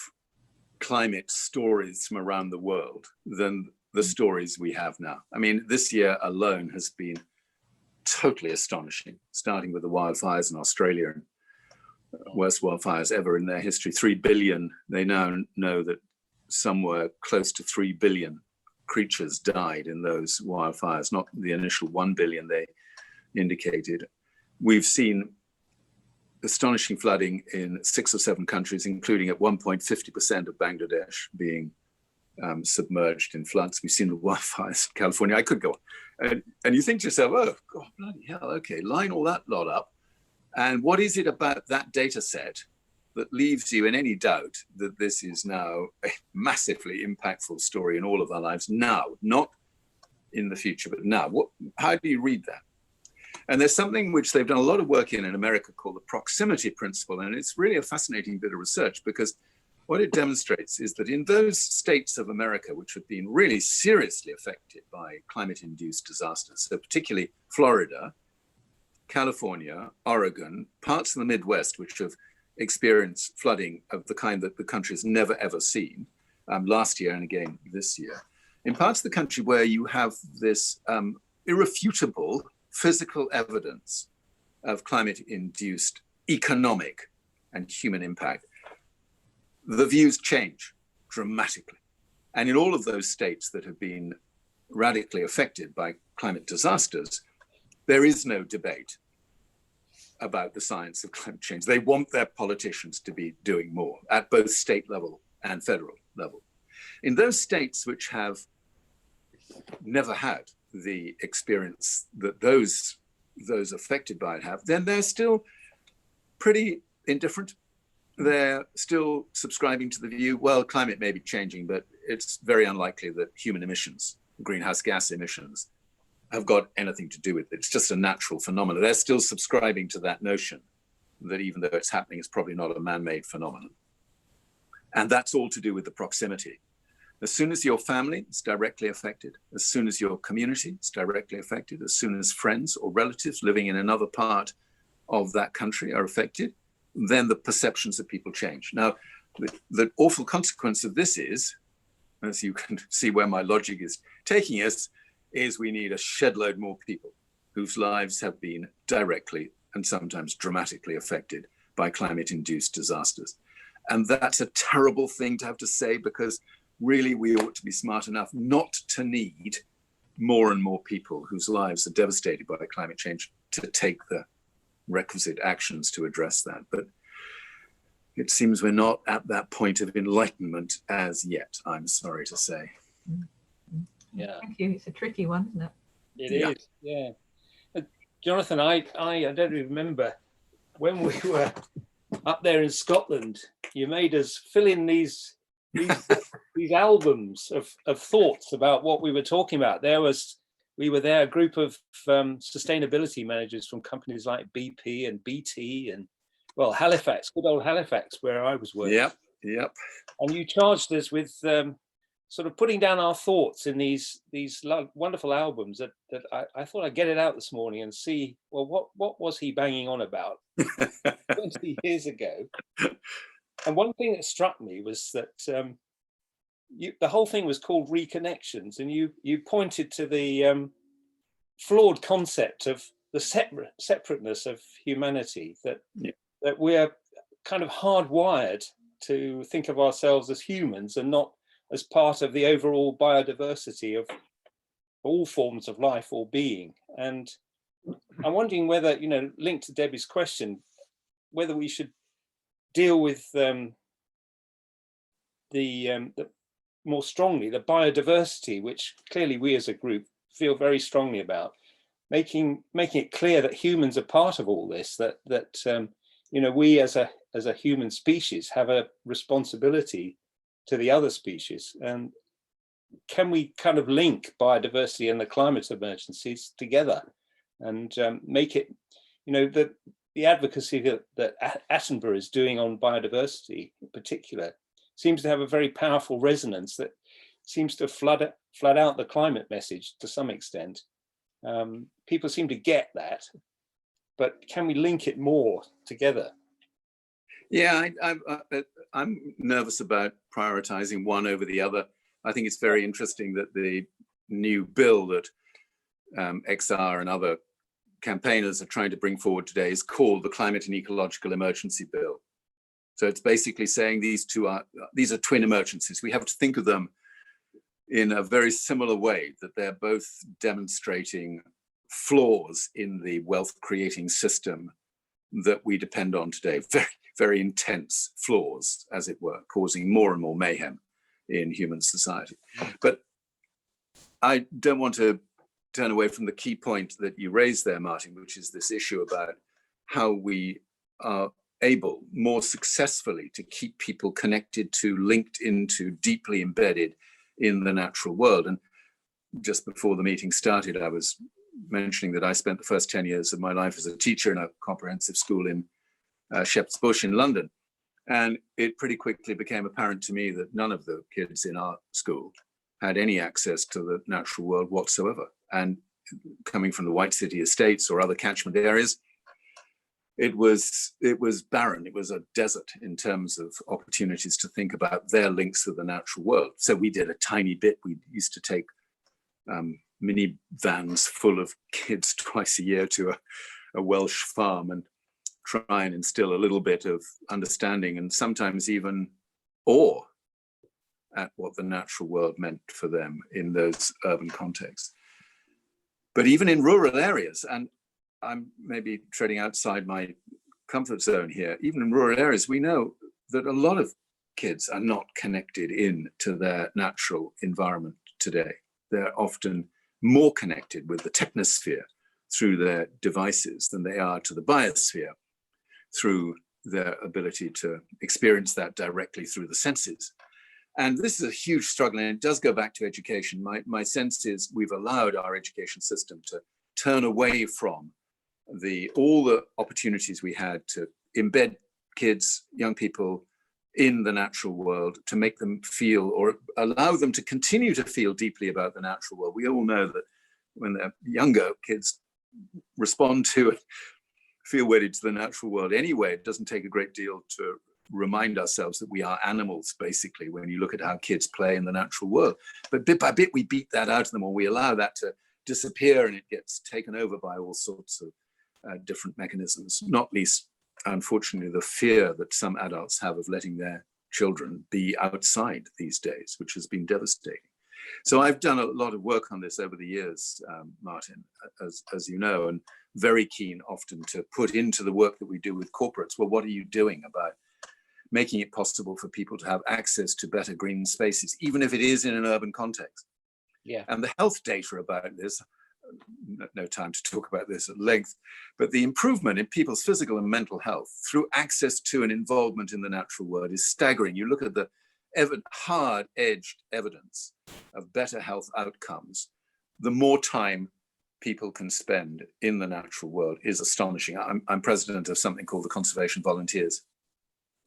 climate stories from around the world than the stories we have now. I mean, this year alone has been totally astonishing, starting with the wildfires in Australia, and worst wildfires ever in their history. 3 billion, they now know that somewhere close to 3 billion creatures died in those wildfires, not the initial 1 billion they indicated. We've seen astonishing flooding in 6 or 7 countries, including at one point 50% of Bangladesh being submerged in floods. We've seen the wildfires in California. I could go on. And you think to yourself, oh, God, bloody hell, okay, line all that lot up. And what is it about that data set that leaves you in any doubt that this is now a massively impactful story in all of our lives now, not in the future, but now? How do you read that? And there's something which they've done a lot of work in America called the proximity principle. And it's really a fascinating bit of research, because what it demonstrates is that in those states of America which have been really seriously affected by climate-induced disasters, so particularly Florida, California, Oregon, parts of the Midwest, which have experienced flooding of the kind that the country has never, ever seen, last year and again this year. In parts of the country where you have this irrefutable physical evidence of climate-induced economic and human impact, the views change dramatically. And in all of those states that have been radically affected by climate disasters, there is no debate about the science of climate change. They want their politicians to be doing more at both state level and federal level. In those states which have never had the experience that those affected by it have, then they're still pretty indifferent. They're still subscribing to the view, well, climate may be changing, but it's very unlikely that human emissions, greenhouse gas emissions, have got anything to do with it. It's just a natural phenomenon. They're still subscribing to that notion that even though it's happening, it's probably not a man-made phenomenon. And that's all to do with the proximity. As soon as your family is directly affected, as soon as your community is directly affected, as soon as friends or relatives living in another part of that country are affected, then the perceptions of people change. Now, the awful consequence of this is, as you can see where my logic is taking us, is we need a shed load more people whose lives have been directly and sometimes dramatically affected by climate-induced disasters. And that's a terrible thing to have to say, because really we ought to be smart enough not to need more and more people whose lives are devastated by climate change to take the requisite actions to address that. But it seems we're not at that point of enlightenment as yet, I'm sorry to say. Yeah. Thank you. It's a tricky one, isn't it? It is, yeah. Jonathan, I don't remember when we were up there in Scotland, you made us fill in these albums of thoughts about what we were talking about. We were there, a group of sustainability managers from companies like BP and BT and, well, Halifax, good old Halifax, where I was working. Yep. And you charged us with sort of putting down our thoughts in these wonderful albums that I thought I'd get it out this morning and see, well, what was he banging on about 20 years ago? And one thing that struck me was that the whole thing was called Reconnections, and you pointed to the flawed concept of the separateness of humanity, that we're kind of hardwired to think of ourselves as humans and not as part of the overall biodiversity of all forms of life or being. And I'm wondering whether, linked to Debbie's question, whether we should deal with the more strongly the biodiversity, which clearly we as a group feel very strongly about, making it clear that humans are part of all this, that we as a human species have a responsibility to the other species. And can we kind of link biodiversity and the climate emergencies together and make it, the advocacy that Attenborough is doing on biodiversity in particular seems to have a very powerful resonance that seems to flood out the climate message to some extent. People seem to get that, but can we link it more together? Yeah, I'm nervous about prioritizing one over the other. I think it's very interesting that the new bill that XR and other campaigners are trying to bring forward today is called the Climate and Ecological Emergency Bill. So it's basically saying these are twin emergencies. We have to think of them in a very similar way, that they're both demonstrating flaws in the wealth creating system that we depend on today. Very, very intense flaws, as it were, causing more and more mayhem in human society. But I don't want to turn away from the key point that you raised there, Martin, which is this issue about how we are able more successfully to keep people connected to, linked into, deeply embedded in the natural world. And just before the meeting started, I was mentioning that I spent the first 10 years of my life as a teacher in a comprehensive school in Shepherd's Bush in London. And it pretty quickly became apparent to me that none of the kids in our school had any access to the natural world whatsoever. And coming from the White City estates or other catchment areas, it was barren. It was a desert in terms of opportunities to think about their links to the natural world. So we did a tiny bit. We used to take mini vans full of kids twice a year to a Welsh farm and try and instill a little bit of understanding and sometimes even awe at what the natural world meant for them in those urban contexts. But even in rural areas, and I'm maybe treading outside my comfort zone here, even in rural areas, we know that a lot of kids are not connected in to their natural environment today. They're often more connected with the technosphere through their devices than they are to the biosphere through their ability to experience that directly through the senses. And this is a huge struggle, and it does go back to education. My sense is we've allowed our education system to turn away from all the opportunities we had to embed kids, young people in the natural world, to make them feel or allow them to continue to feel deeply about the natural world. We all know that when they're younger, kids respond to it, feel wedded to the natural world anyway. It doesn't take a great deal to remind ourselves that we are animals, basically, when you look at how kids play in the natural world. But bit by bit, we beat that out of them, or we allow that to disappear, and it gets taken over by all sorts of different mechanisms, not least, unfortunately, the fear that some adults have of letting their children be outside these days, which has been devastating. So I've done a lot of work on this over the years, Martin, as you know, and very keen often to put into the work that we do with corporates, well, what are you doing about making it possible for people to have access to better green spaces, even if it is in an urban context? Yeah. And the health data about this, no time to talk about this at length, but the improvement in people's physical and mental health through access to and involvement in the natural world is staggering. You look at the hard-edged evidence of better health outcomes, the more time people can spend in the natural world is astonishing. I'm president of something called the Conservation Volunteers,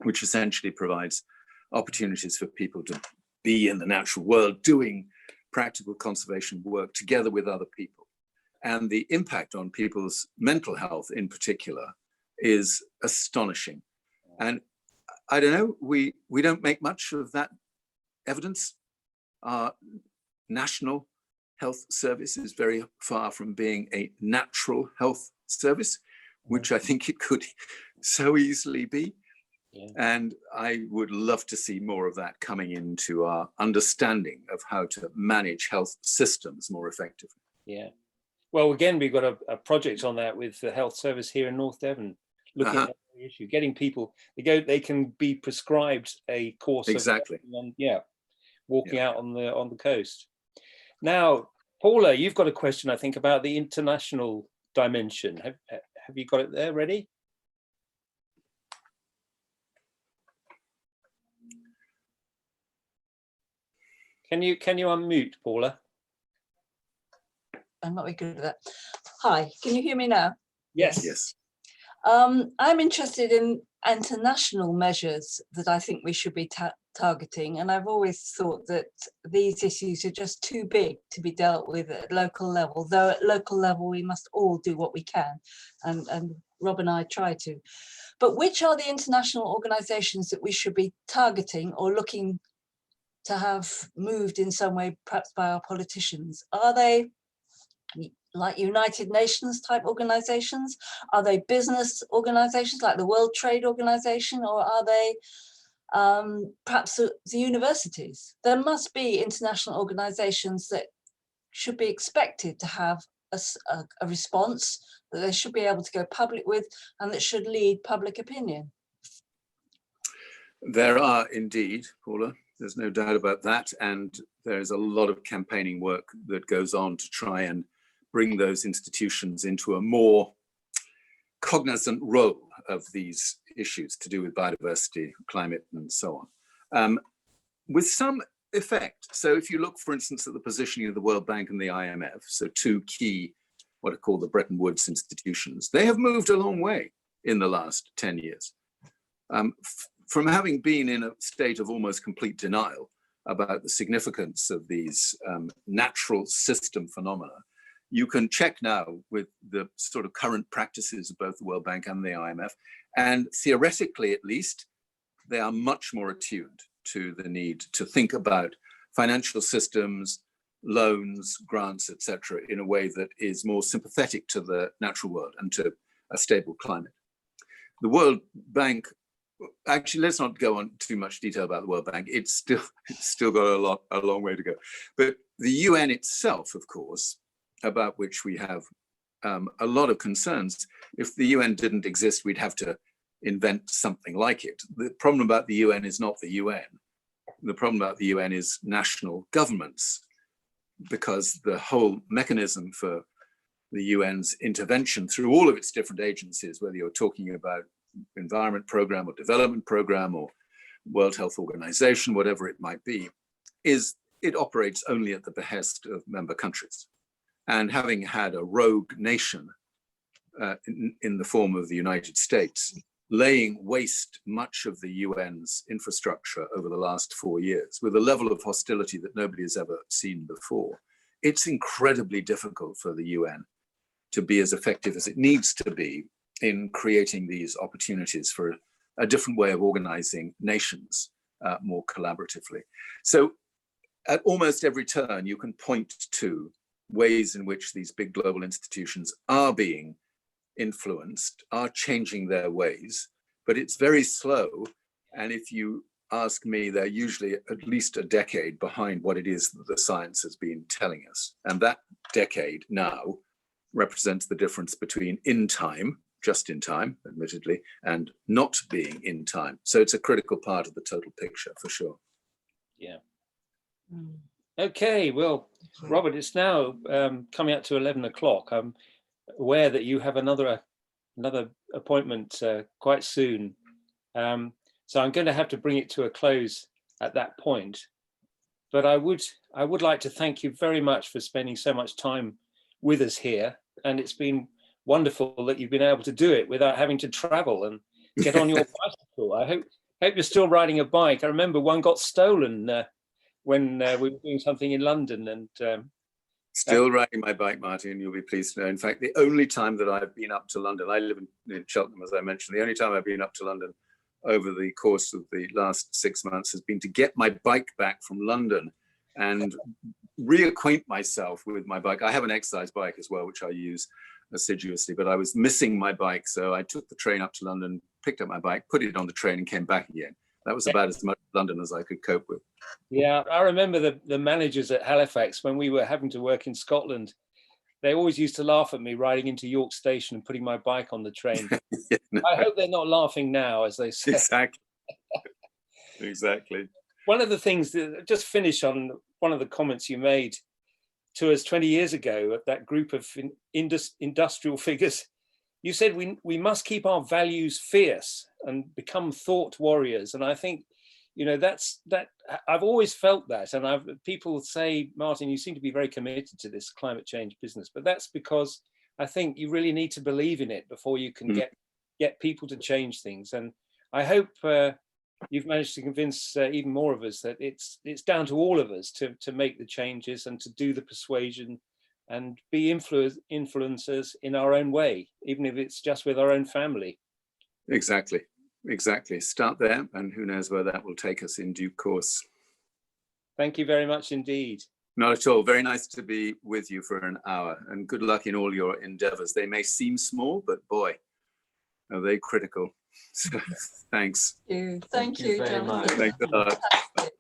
which essentially provides opportunities for people to be in the natural world doing practical conservation work together with other people. And the impact on people's mental health in particular is astonishing. And I don't know, we don't make much of that evidence. Our National Health Service is very far from being a natural health service, which I think it could so easily be. Yeah. And I would love to see more of that coming into our understanding of how to manage health systems more effectively. Yeah. Well, again, we've got a project on that with the health service here in North Devon, looking at the issue, getting people, they can be prescribed a course exactly. of walking out on the coast. Now, Paula, you've got a question, I think, about the international dimension. Have you got it there ready? Can you unmute, Paula? I'm not very good at that. Hi, can you hear me now? Yes. Yes. I'm interested in international measures that I think we should be targeting, and I've always thought that these issues are just too big to be dealt with at local level, though at local level we must all do what we can, and Rob and I try to. But which are the international organisations that we should be targeting or looking to have moved in some way, perhaps by our politicians? Are they like United Nations type organizations? Are they business organizations like the World Trade Organization, or are they perhaps the universities? There must be international organizations that should be expected to have a response that they should be able to go public with and that should lead public opinion? There are indeed, Paula. There's no doubt about that. And there's a lot of campaigning work that goes on to try and bring those institutions into a more cognizant role of these issues to do with biodiversity, climate, and so on, with some effect. So if you look, for instance, at the positioning of the World Bank and the IMF, so two key, what are called the Bretton Woods institutions, they have moved a long way in the last 10 years. From having been in a state of almost complete denial about the significance of these natural system phenomena, you can check now with the sort of current practices of both the World Bank and the IMF, and theoretically at least, they are much more attuned to the need to think about financial systems, loans, grants, etc., in a way that is more sympathetic to the natural world and to a stable climate. The World Bank, actually, let's not go on too much detail about the World Bank. It's still got a long way to go. But the UN itself, of course, about which we have a lot of concerns. If the UN didn't exist, we'd have to invent something like it. The problem about the UN is not the UN. The problem about the UN is national governments, because the whole mechanism for the UN's intervention through all of its different agencies, whether you're talking about environment program or development program or World Health Organization, whatever it might be, is it operates only at the behest of member countries. And having had a rogue nation in the form of the United States, laying waste much of the UN's infrastructure over the last 4 years with a level of hostility that nobody has ever seen before, it's incredibly difficult for the UN to be as effective as it needs to be in creating these opportunities for a different way of organizing nations more collaboratively. So at almost every turn, you can point to ways in which these big global institutions are being influenced, are changing their ways, but it's very slow. And if you ask me, they're usually at least a decade behind what it is that the science has been telling us. And that decade now represents the difference between in time, just in time, admittedly, and not being in time. So it's a critical part of the total picture for sure. Yeah. Okay, well, Robert, it's now coming up to 11 o'clock. I'm aware that you have another appointment quite soon. So I'm going to have to bring it to a close at that point. But I would like to thank you very much for spending so much time with us here. And it's been wonderful that you've been able to do it without having to travel and get on your bicycle. I hope you're still riding a bike. I remember one got stolen when we were doing something in London, and still riding my bike, Martin, you'll be pleased to know. In fact, the only time that I've been up to London, I live in Cheltenham, as I mentioned, the only time I've been up to London over the course of the last 6 months has been to get my bike back from London and reacquaint myself with my bike. I have an exercise bike as well, which I use assiduously, but I was missing my bike. So I took the train up to London, picked up my bike, put it on the train and came back again. That was about as much London as I could cope with. Yeah, I remember the managers at Halifax when we were having to work in Scotland. They always used to laugh at me riding into York Station and putting my bike on the train. Yeah, no. I hope they're not laughing now, as they say. Exactly. Exactly. One of the things that, just finish on one of the comments you made to us 20 years ago at that group of industrial figures. You said we must keep our values fierce and become thought warriors. And I think, you know, that I've always felt that. And people say, Martin, you seem to be very committed to this climate change business, but that's because I think you really need to believe in it before you can get people to change things. And I hope you've managed to convince even more of us that it's down to all of us to make the changes and to do the persuasion and be influencers in our own way, even if it's just with our own family. Exactly. Start there, and who knows where that will take us in due course. Thank you very much indeed. Not at all. Very nice to be with you for an hour, and good luck in all your endeavors. They may seem small, but boy, are they critical. So, thanks. Thank you, very Jonathan. much. Thanks a lot. Fantastic.